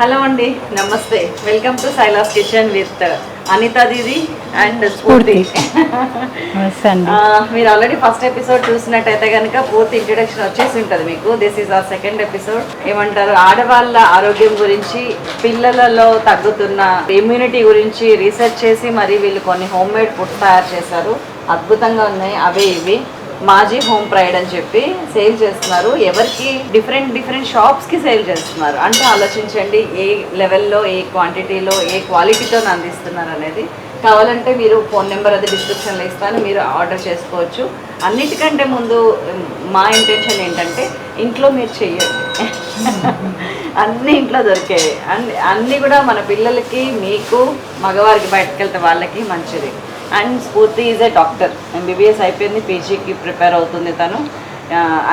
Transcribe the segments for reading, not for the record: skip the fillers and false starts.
Hello అండి, నమస్తే. Welcome to Sailas kitchen with Anita didi and Spoorthi. మీరు ఆల్రెడీ ఫస్ట్ ఎపిసోడ్ చూసినట్టయితే కనుక పూర్తి ఇంట్రడక్షన్ వచ్చేసి ఉంటుంది మీకు. This is our second episode. ఏమంటారు, ఆడవాళ్ళ ఆరోగ్యం గురించి, పిల్లలలో తగ్గుతున్న ఇమ్యూనిటీ గురించి రీసెర్చ్ చేసి మరి వీళ్ళు కొన్ని హోమ్ మేడ్ ఫుడ్ తయారు చేశారు. అద్భుతంగా ఉన్నాయి. అవే ఇవి మాజీ హోమ్ ప్రైడ్ అని చెప్పి సేల్ చేస్తున్నారు. ఎవరికి డిఫరెంట్ షాప్స్కి సేల్ చేస్తున్నారు. అంటే ఆలోచించండి, ఏ లెవెల్లో, ఏ క్వాంటిటీలో, ఏ క్వాలిటీతో అందిస్తున్నారు అనేది. కావాలంటే మీరు ఫోన్ నెంబర్ అది డిస్క్రిప్షన్లో ఇస్తాను, మీరు ఆర్డర్ చేసుకోవచ్చు. అన్నిటికంటే ముందు మా ఇంటెన్షన్ ఏంటంటే ఇంట్లో మీరు చెయ్యండి. అన్నీ ఇంట్లో దొరికాయి. అన్నీ కూడా మన పిల్లలకి, మీకు, మగవారికి బయటకు వెళ్తే వాళ్ళకి మంచిది. అండ్ స్ఫూర్తి ఈజ్ ఏ డాక్టర్, ఎంబీబీఎస్ అయిపోయింది, పీజీకి ప్రిపేర్ అవుతుంది తను.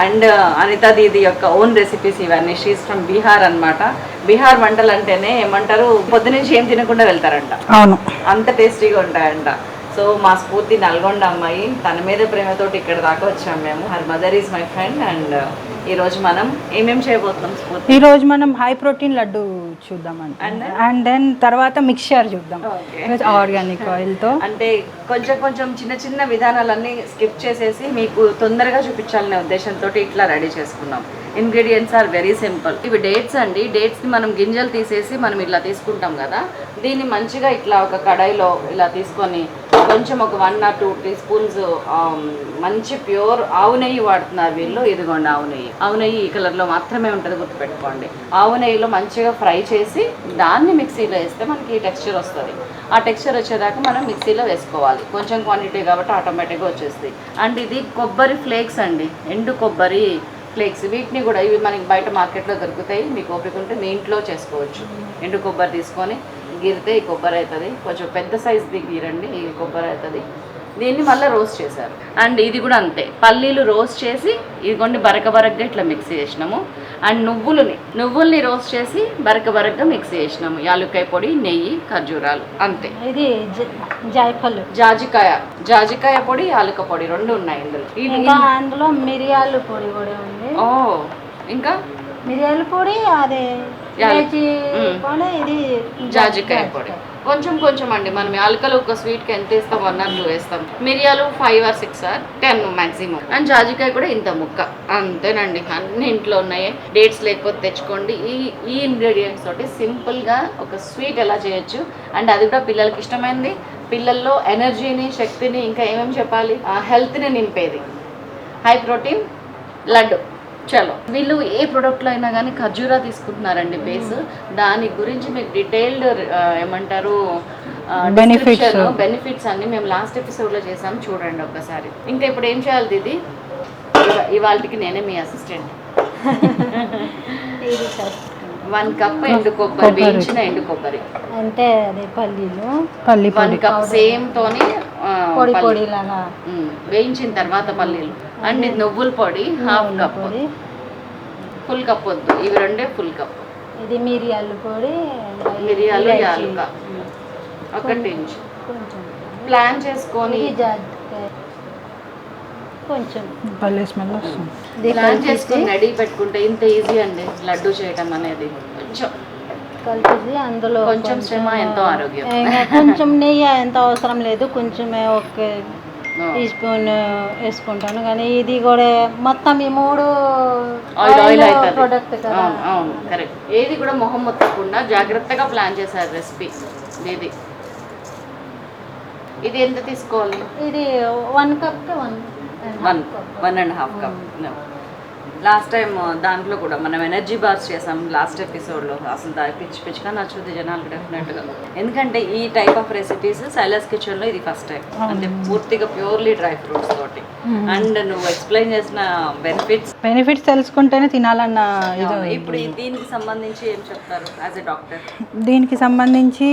అండ్ అనితా దీది యొక్క ఓన్ రెసిపీస్ ఇవన్నీ. షీస్ ఫ్రమ్ బీహార్ అనమాట. బీహార్ వంటలు అంటేనే ఏమంటారు, పొద్దునుంచి ఏం తినకుండా వెళ్తారంట. అవును, అంత టేస్టీగా ఉంటాయంట. సో మా స్ఫూర్తి నల్గొండ అమ్మాయి, తన మీద ప్రేమతోటి ఇక్కడ దాకా వచ్చాము మేము. Her mother is my friend. And ఈరోజు మనం ఏమేమి చేయబోతున్నాం స్ఫూర్తి? ఈరోజు మనం హై ప్రోటీన్ లడ్డు చూద్దామండి. అండ్ దెన్ తర్వాత మిక్చర్ చూద్దాం ఆర్గానిక్ ఆయిల్తో. అంటే కొంచెం చిన్న విధానాలన్నీ స్కిప్ చేసేసి మీకు తొందరగా చూపించాలనే ఉద్దేశంతో ఇట్లా రెడీ చేసుకున్నాం. Ingredients are very simple. ఇవి డేట్స్ అండి. డేట్స్ని మనం గింజలు తీసేసి మనం ఇట్లా తీసుకుంటాం కదా, దీన్ని మంచిగా ఇట్లా ఒక కడాయిలో ఇలా తీసుకొని కొంచెం ఒక 1 or 2 teaspoons మంచి ప్యూర్ ఆవు నెయ్యి వాడుతున్నారు వీళ్ళు. ఇదిగోండి ఆవు నెయ్యి ఈ కలర్లో మాత్రమే ఉంటుంది, గుర్తుపెట్టుకోండి. ఆవు నెయ్యిలో మంచిగా ఫ్రై చేసి దాన్ని మిక్సీలో వేస్తే మనకి ఈ టెక్స్చర్ వస్తుంది. ఆ టెక్స్చర్ వచ్చేదాకా మనం మిక్సీలో వేసుకోవాలి. కొంచెం క్వాంటిటీ కాబట్టి ఆటోమేటిక్గా వచ్చేస్తుంది. అండ్ ఇది కొబ్బరి ఫ్లేక్స్ అండి, ఎండు కొబ్బరి ఫ్లేక్స్. వీటిని కూడా ఇవి మనకి బయట మార్కెట్లో దొరుకుతాయి. మీకు ఓపిక ఉంటే మీ ఇంట్లో చేసుకోవచ్చు. ఎండు కొబ్బరి తీసుకొని గీరితే ఈ కొబ్బరి అవుతుంది. కొంచెం పెద్ద సైజ్ది గీరండి, ఈ కొబ్బరి అవుతుంది. దీన్ని మళ్ళీ రోస్ట్ చేశారు. అండ్ ఇది కూడా అంతే, పల్లీలు రోస్ట్ చేసి ఇదిగోండి బరకగా ఇట్లా మిక్సీ చేసినాము. అండ్ నువ్వుల్ని రోస్ట్ చేసి బరకగా మిక్సీ చేసినాము. యాలుక్కాయ పొడి, నెయ్యి, ఖర్జూరాలు, అంతే. ఇది జాజికాయ పొడి, యాలుక పొడి 2 ఉన్నాయి ఇందులో. అందులో మిరియాల పొడి కూడా ఉంది. ఓ, ఇంకా మిరియాల పొడి, అదే ఇది జాజికాయ పొడి కొంచెం అండి. మనం యాలకలు ఒక స్వీట్కి ఎంత వేస్తాం, 1 or 2 వేస్తాం. మిరియాలు 5 or 6 or 10 మ్యాక్సిమం. అండ్ జాజికాయ కూడా ఇంత ముక్క, అంతేనండి. అన్ని ఇంట్లో ఉన్నాయి. డేట్స్ లేకపోతే తెచ్చుకోండి. ఈ ఇంగ్రీడియంట్స్ తోటి సింపుల్గా ఒక స్వీట్ ఎలా చేయొచ్చు. అండ్ అది కూడా పిల్లలకి ఇష్టమైంది, పిల్లల్లో ఎనర్జీని, శక్తిని, ఇంకా ఏమేమి చెప్పాలి, హెల్త్ని నింపేది హై ప్రోటీన్ లడ్డు. చలో, వీళ్ళు ఏ ప్రోడక్ట్లో అయినా కానీ ఖర్జూరా తీసుకుంటున్నారండి బేస్. దాని గురించి మీకు డీటెయిల్డ్ ఏమంటారు బెనిఫిట్స్ అన్ని మేము లాస్ట్ ఎపిసోడ్లో చేసాము, చూడండి ఒకసారి. ఇంకా ఇప్పుడు ఏం చేయాలి దీది? ఇవాళకి నేనే మీ అసిస్టెంట్. 1 cup ఎండు కొబ్బరి, వేయించిన ఎండు కొబ్బరి, అంటే అదే పల్లీలు 1 cup సేమ్ తోని పొడి లాగా వేయించిన తర్వాత పల్లీలు. అండ్ ఇది నువ్వుల పొడి 1/2 cup, ఫుల్ కప్ వద్దు, ఇవి 2 full cup. ఇది మిరియాల పొడి, మిరియాలు, యాలుక 1 ఇంచ్. ప్లాన్ చేసుకొని కొంచెం ప్లాన్ చేసుకొని రెడీ పెట్టుకుంటే ఇంత ఈజీ అండి లడ్డు చేయటం అనేది. కొంచెం కలిపేసి అందులో కొంచెం శ్రమ, ఎంతో ఆరోగ్యం. కొంచెం నెయ్యి ఎంత అవసరం లేదు, కొంచెమే ఒక టీ స్పూన్ వేసుకుంటాను. కానీ ఇది కూడా మొత్తం ఈ 3 ఆయిల్ ప్రొడక్ట్ కదా. అవును, కరెక్ట్. ఏది కూడా మొహం మొత్తకుండా జాగ్రత్తగా ప్లాన్ చేశారు రెసిపీ ఇది. ఇది ఎంత తీసుకోవాలి? ఇది 1 cupకి 1.5 cup. లాస్ట్ టైం దాంట్లో కూడా మనం ఎనర్జీ బార్స్ చేసాం లాస్ట్ ఎపిసోడ్లో. అసలు పిచ్చిగా నచ్చుద్ది జనాలకు డెఫినెట్గా. ఎందుకంటే ఈ టైప్ ఆఫ్ రెసిపీస్ సైలాస్ కిచెన్లో ఇది ఫస్ట్ టైం. అంటే పూర్తిగా ప్యూర్లీ డ్రై ఫ్రూట్స్ తోటి. అండ్ నువ్వు ఎక్స్ప్లెయిన్ చేసిన బెనిఫిట్స్ తెలుసుకుంటేనే తినాలన్న. ఇప్పుడు దీనికి సంబంధించి ఏం చెప్తారు యాజ్ ఎ డాక్టర్? దీనికి సంబంధించి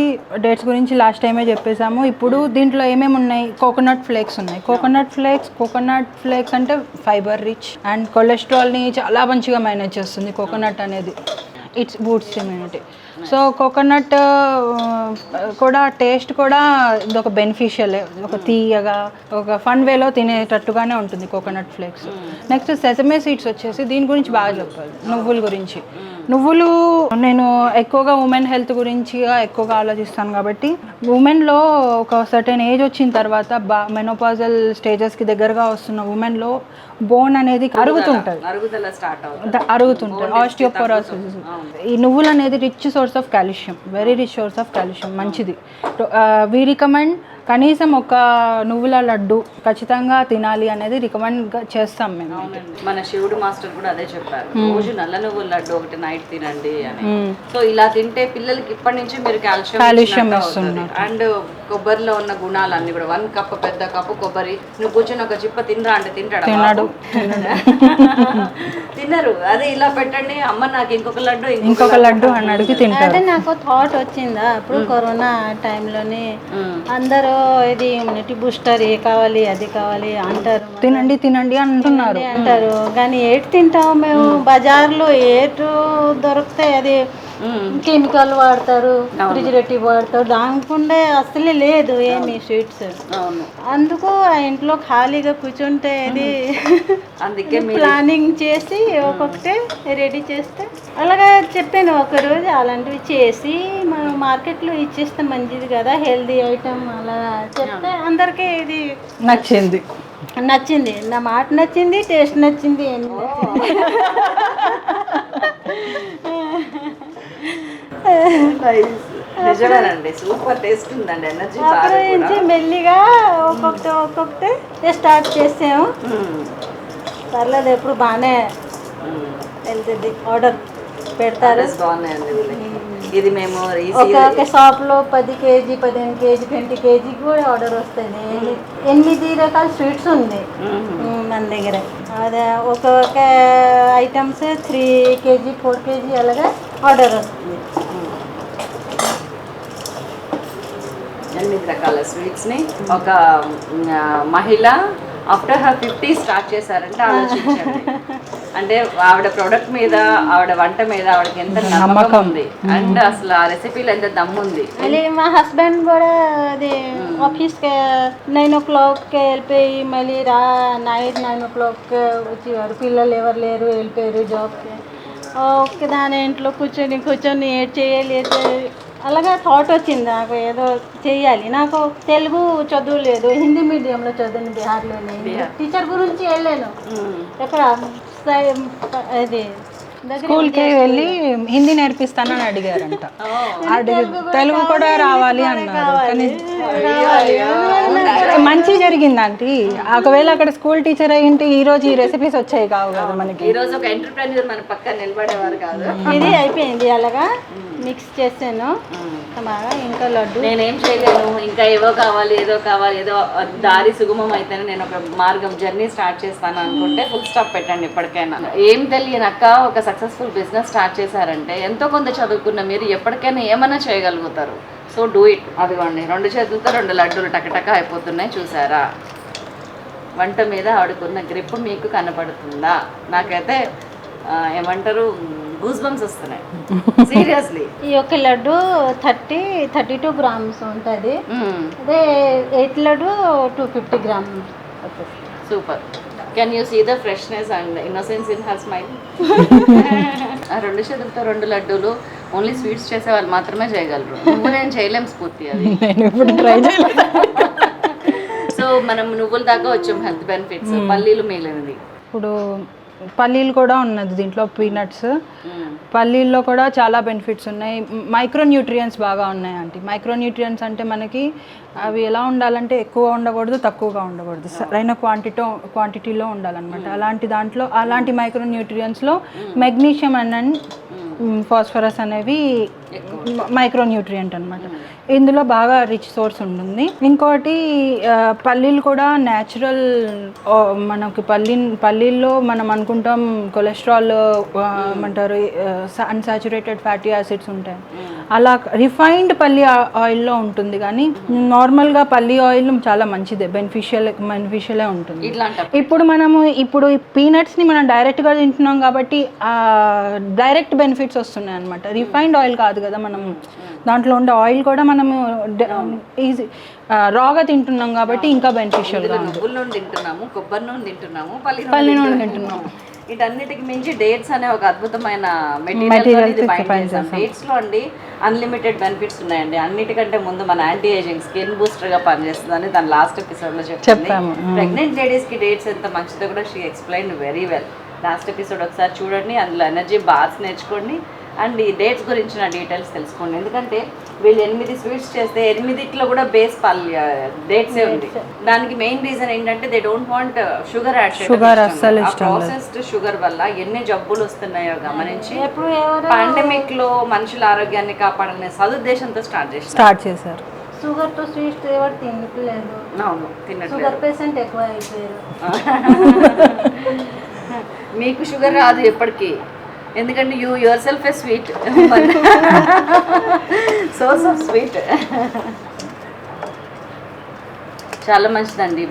డేట్స్ గురించి లాస్ట్ టైమే చెప్పేసాము. ఇప్పుడు దీంట్లో ఏమేమి ఉన్నాయి? కోకోనట్ ఫ్లేక్స్ ఉన్నాయి. కోకోనట్ ఫ్లేక్స్ అంటే ఫైబర్ రిచ్ అండ్ కొలెస్ట్రాల్ని చాలా మంచిగా మేనేజ్ చేస్తుంది కోకోనట్ అనేది. It's boots immunity. So coconut కూడా టేస్ట్ కూడా ఇది ఒక బెనిఫిషియల్, ఒక తీయగా, ఒక ఫన్ వేలో తినేటట్టుగానే ఉంటుంది coconut flakes. Next sesame seeds వచ్చేసి దీని గురించి బాగా చెప్పాలి, నువ్వుల గురించి. నువ్వులు నేను ఎక్కువగా ఉమెన్ హెల్త్ గురించి ఎక్కువగా ఆలోచిస్తాను కాబట్టి ఉమెన్లో ఒక సర్టెన్ ఏజ్ వచ్చిన తర్వాత మెనోపాజల్ స్టేజెస్కి దగ్గరగా వస్తున్న ఉమెన్లో బోన్ అనేది అరుగుతుంటుంది, ఆస్టియోపోరోసిస్. ఈ నువ్వులు అనేది rich source of calcium, very rich source of calcium, మంచిది. వీ రికమెండ్ కనీసం ఒక నువ్వుల లడ్డు ఖచ్చితంగా తినాలి అనేది రికమెండ్ చేస్తాం మేము. మన శివుడు మాస్టర్ కూడా అదే చెప్పారు, రోజు నల్ల నువ్వుల లడ్డు ఒకటి నైట్ తినండి అని. సో ఇలా తింటే పిల్లలకి ఇప్పటి నుంచి మీరు కాల్షియం ఇస్తుంది. అండ్ కొబ్బరిలో ఉన్న గుణాలు అన్ని కూడా 1 కప్ పెద్ద కప్పు కొబ్బరి, నువ్వు కూర్చొని ఒక చిప్ప తినరా అంటే తింటాడు, తినరు. అదే ఇలా పెట్టండి, అమ్మ నాకు ఇంకొక లడ్డు అని అడిగి తింటారు. అదే నాకు థాట్ వచ్చిందా అప్పుడు కరోనా టైంలోనే అందరూ ఇది ఇమ్యూనిటీ బూస్టర్ ఏ కావాలి అది కావాలి అంటారు, తినండి అంటున్నారు. కానీ ఏటు తింటాం మేము, బజార్లో ఏటు దొరుకుతాయి అది కెమికల్ వాడతారు, ప్రిజర్వేటివ్ వాడతారు, దానికుండే అసలే లేదు ఏమి స్వీట్స్. అందుకు ఆ ఇంట్లో ఖాళీగా కూర్చుంటే ఇది అందుకే ప్లానింగ్ చేసి ఒక్కొక్కటే రెడీ చేస్తే అలాగా చెప్పాను ఒకరోజు అలాంటివి చేసి మనం మార్కెట్లో ఇచ్చేస్తే మంచిది కదా, హెల్దీ ఐటమ్ అలా చెప్తే అందరికీ ఇది నచ్చింది, నా మాట నచ్చింది, టేస్ట్ నచ్చింది. నిజమేనండి, సూపర్ టేస్ట్ ఉందండి, ఎనర్జీ నుంచి మెల్లిగా ఒక్కొక్కటే స్టార్ట్ చేసాము. పర్లేదు, ఎప్పుడు బాగానే వెళ్తుంది. ఆర్డర్ పెడతారు, బాగున్నాయండి. ఇది మేము ఒక షాప్లో 10 కేజీ 15 కేజీ 20 కేజీ కూడా ఆర్డర్ వస్తుంది. 8 రకాల స్వీట్స్ ఉంది మన దగ్గర. అదే ఒక్కొక్క ఐటమ్స్ 3 కేజీ 4 కేజీ అలాగా ఆర్డర్ వస్తుంది. 8 రకాల స్వీట్స్ని ఒక మహిళ ఆఫ్టర్ హర్ 50 స్టార్ట్ చేశారంటే ఆలోచించండి. అంటే ఆవిడ ప్రోడక్ట్ మీద, ఆవిడ వంట మీద ఆవిడకి ఎంత నమ్మకం ఉంది, అండ్ అసలు ఆ రెసిపీలో ఎంత దమ్ముంది. మళ్ళీ మా హస్బెండ్ కూడా అది ఆఫీస్కి 9 o'clock వెళ్ళిపోయి మళ్ళీ నైట్ 9 o'clock వచ్చేవారు. పిల్లలు ఎవరు లేరు, వెళ్ళిపోయారు జాబ్కి. ఓకే, దాని ఇంట్లో కూర్చొని ఏడ్ చేయాలి, అలాగా థాట్ వచ్చింది నాకు, ఏదో చెయ్యాలి. నాకు తెలుగు చదువు లేదు, హిందీ మీడియంలో చదివాను బీహార్లోనే. టీచర్ గురించి వెళ్ళాను, ఎక్కడ అది స్కూల్కి వెళ్ళి హిందీ నేర్పిస్తానని అడిగారంట. తెలుగు కూడా రావాలి అన్నారు, కానీ మంచి జరిగింది ఆంటీ. ఒకవేళ అక్కడ స్కూల్ టీచర్ అయ్యింటే ఈ రోజు ఈ రెసిపీస్ వచ్చాయి కావు కదా మనకి. ఈ రోజు ఒక ఎంటర్‌ప్రెన్యూర్ మన పక్కన నిలబడేవారు కాదు. ఇది అయిపోయింది, అలాగా మిక్స్ చేసాను బాగా. ఇంకా లడ్డు నేనేం చేయలేను, ఇంకా ఏదో కావాలి, ఏదో దారి సుగమం అయితేనే నేను ఒక మార్గం జర్నీ స్టార్ట్ చేస్తాను అనుకుంటే ఫుల్ స్టాప్ పెట్టండి. ఎప్పటికైనా ఏం తెలియనక్క ఒక సక్సెస్ఫుల్ బిజినెస్ స్టార్ట్ చేశారంటే ఎంతో కొంత చదువుకున్న మీరు ఎప్పటికైనా ఏమైనా చేయగలుగుతారు. So do it. అదిగోండి, 2 చేతులతో 2 లడ్డూలు టకటక అయిపోతున్నాయి, చూసారా? వంట మీద ఆవిడకున్న గ్రిప్ మీకు కనపడుతుందా? నాకైతే ఏమంటారు, గూస్ బంప్స్ వస్తున్నాయి సీరియస్లీ. ఈ ఒక లడ్డు 32 grams ఉంటుంది, అదే 8 laddu 250 grams. Super. Can you see the freshness and innocence in her smile? ఆ 2 చేతులతో 2 లడ్డూలు ఓన్లీ స్వీట్స్ చేసే వాళ్ళు మాత్రమే చేయగలరు. నువ్వు నేను చేయలేం స్ఫూర్తి, అది సో మనం నువ్వుల దాకా వచ్చాం. హెల్త్ బెనిఫిట్స్, పల్లీలు మిగిలినది. ఇప్పుడు పల్లీలు కూడా ఉన్నది దీంట్లో, పీనట్స్. పల్లీల్లో కూడా చాలా బెనిఫిట్స్ ఉన్నాయి. మైక్రోన్యూట్రియంట్స్ బాగా ఉన్నాయి ఆంటీ. మైక్రోన్యూట్రియంట్స్ అంటే మనకి అవి ఎలా ఉండాలంటే ఎక్కువ ఉండకూడదు, తక్కువగా ఉండకూడదు, సరైన క్వాంటిటీలో ఉండాలన్నమాట. అలాంటి మైక్రోన్యూట్రియంట్స్లో మెగ్నీషియం అండ్ ఫాస్ఫరస్ అనేవి మైక్రోన్యూట్రియంట్ అనమాట. ఇందులో బాగా రిచ్ సోర్స్ ఉంటుంది. ఇంకోటి పల్లీలు కూడా న్యాచురల్. మనకి పల్లీల్లో మనం అనుకుంటాం కొలెస్ట్రాల్ ఏమంటారు, అన్సాచురేటెడ్ ఫ్యాటీ యాసిడ్స్ ఉంటాయి. అలా రిఫైన్డ్ పల్లి ఆయిల్లో ఉంటుంది, కానీ నార్మల్గా పల్లి ఆయిల్ చాలా మంచిదే, బెనిఫిషియలే ఉంటుంది. ఇప్పుడు పీనట్స్ని మనం డైరెక్ట్గా తింటున్నాం కాబట్టి డైరెక్ట్ బెనిఫిట్స్ వస్తున్నాయి అనమాట. రిఫైన్డ్ ఆయిల్ కాదు కదా, మనం దాంట్లో ఉండే ఆయిల్ కూడా మనము ఈజీ రాగా తింటున్నాం కాబట్టి ఇంకా బెనిఫిషియల్గా ఉంటుంది. నువ్వుల నూనె తింటున్నాము, కొబ్బరి నూనె తింటున్నాము, పల్లి నూనె తింటున్నాము. వీటన్నిటికి మించి డేట్స్ అనే ఒక అద్భుతమైన మెటీరియల్ డేట్స్ లో అండి అన్లిమిటెడ్ బెనిఫిట్స్ ఉన్నాయండి. అన్నిటికంటే ముందు మన యాంటీ ఏజింగ్ స్కిన్ బూస్టర్ గా పనిచేస్తుందని దాని లాస్ట్ ఎపిసోడ్ లో చెప్తాము. ప్రెగ్నెంట్ లేడీస్ కి డేట్స్ ఎంత మంచిదో కూడా she explain very well. Last episode ఒకసారి చూడండి, అందులో ఎనర్జీ బాత్స్ నేర్చుకోండి అండ్ ఈ డేట్స్ గురించిన డీటెయిల్స్ తెలుసుకోండి. ఎందుకంటే వీళ్ళు 8 స్వీట్స్ చేస్తే 8 కూడా బేస్ డేట్సే ఉంది. దానికి మెయిన్ రీజన్ ఏంటంటే they don't want sugar add చేయడం. ప్రాసెస్డ్ షుగర్ వల్ల ఎన్ని జబ్బులు వస్తున్నాయో గమనించి పాండమిక్ లో మనుషుల ఆరోగ్యాన్ని కాపాడాలనే సదుద్దేశంతో స్టార్ట్ చేశారు. షుగర్ తో స్వీట్స్ ఎవరు తినట్లేదు. అవును, తినట్లేదు. షుగర్ పేషెంట్ ఎక్కువ అయిపోయారు. మీకు షుగర్ రాదు ఎప్పటికీ, ఎందుకంటే you your self A sweet source of sweet. చాలా మంచిదండి.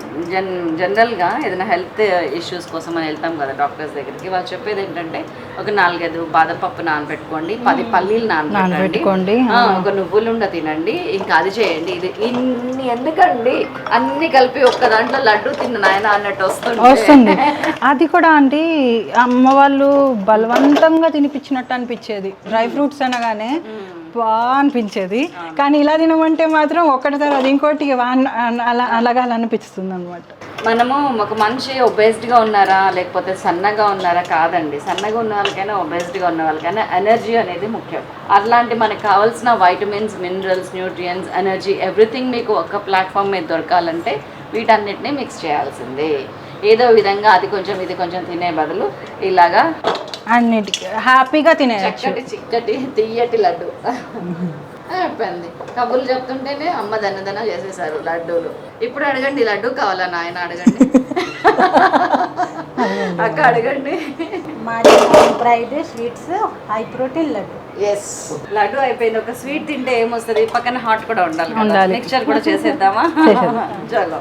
జనరల్గా ఏదైనా హెల్త్ ఇష్యూస్ కోసం అని వెళ్తాం కదా డాక్టర్స్ దగ్గరికి, వాళ్ళు చెప్పేది ఏంటంటే ఒక 4-5 బాదపప్పు నానబెట్టుకోండి, 10 పల్లీలు నానబెట్టుకోండి, ఒక నువ్వులుండ తినండి, ఇంకా అది చేయండి. ఇది ఇన్ని ఎందుకండి అన్ని కలిపి ఒక్క దాంట్లో లడ్డు తిన్న నాయన అన్నట్టు వస్తుంది. అది కూడా అంటే అమ్మ వాళ్ళు బలవంతంగా తినిపించినట్టు అనిపించేది. డ్రై ఫ్రూట్స్ అనగానే బాగా అనిపించేది, కానీ ఇలా తినమంటే మాత్రం ఒకటి తర్వాత ఇంకోటి అలాగాలనిపిస్తుంది అనమాట. మనము ఒక మనిషి ఒబేస్డ్గా ఉన్నారా లేకపోతే సన్నగా ఉన్నారా కాదండి, సన్నగా ఉన్న వాళ్ళకైనా ఒబేస్డ్గా ఉన్న వాళ్ళకైనా ఎనర్జీ అనేది ముఖ్యం. అట్లాంటి మనకు కావాల్సిన vitamins, minerals, nutrients, energy everything మీకు ఒక ప్లాట్ఫామ్ మీద దొరకాలంటే వీటన్నిటిని మిక్స్ చేయాల్సిందే. ఏదో విధంగా అది కొంచెం ఇది కొంచెం తినే బదులు ఇలాగా అన్నిటికీ హ్యాపీగా తినేయచ్చు. చిక్కటి తీయటి లడ్డు అయిపోయింది. కబుర్లు చెప్తుంటేనే అమ్మ దన్నదన చేసేసారు లడ్డూలు. ఇప్పుడు అడగండి, లడ్డు కావాలా నాయన అడగండి, అక్క అడగండి. మాజీ Friday sweets high protein laddu. Yes, laddu అయిపోయింది. ఒక స్వీట్ తింటే ఏమొస్తుంది, పక్కన హాట్ కూడా ఉండాలి. మిక్చర్ కూడా చేసేద్దామా? చలో.